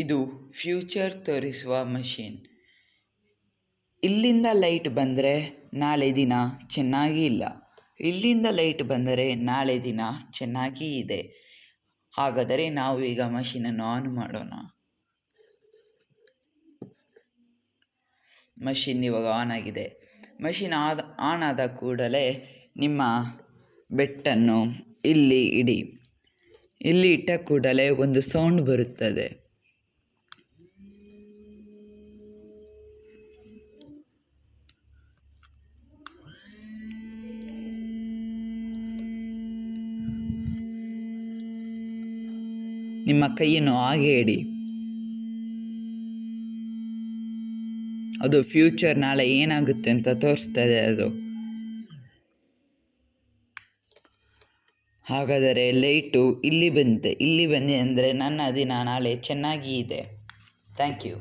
ಇದು ಫ್ಯೂಚರ್ ತೋರಿಸುವ ಮಷೀನ್. ಇಲ್ಲಿಂದ ಲೈಟ್ ಬಂದರೆ ನಾಳೆ ದಿನ ಚೆನ್ನಾಗಿ ಇಲ್ಲ, ಇಲ್ಲಿಂದ ಲೈಟ್ ಬಂದರೆ ನಾಳೆ ದಿನ ಚೆನ್ನಾಗಿ ಇದೆ. ಹಾಗಾದರೆ ನಾವು ಈಗ ಮಷೀನನ್ನು ಆನ್ ಮಾಡೋಣ. ಮಷೀನ್ ಇವಾಗ ಆನ್ ಆಗಿದೆ. ಮಷೀನ್ ಆನ್ ಆದ ಕೂಡಲೇ ನಿಮ್ಮ ಬೆಟ್ಟನ್ನು ಇಲ್ಲಿ ಇಡಿ. ಇಲ್ಲಿ ಇಟ್ಟ ಕೂಡಲೇ ಒಂದು ಸೌಂಡ್ ಬರುತ್ತದೆ. ನಿಮ್ಮ ಕೈಯನ್ನು ಹಾಗೆ ಇಡಿ. ಅದು ಫ್ಯೂಚರ್ ನಾಳೆ ಏನಾಗುತ್ತೆ ಅಂತ ತೋರಿಸ್ತದೆ ಅದು. ಹಾಗಾದರೆ ಲೈಟು ಇಲ್ಲಿ ಬಂದಿದೆ ಅಂದರೆ ನನ್ನ ದಿನ ನಾಳೆ ಚೆನ್ನಾಗಿ ಇದೆ. Thank you.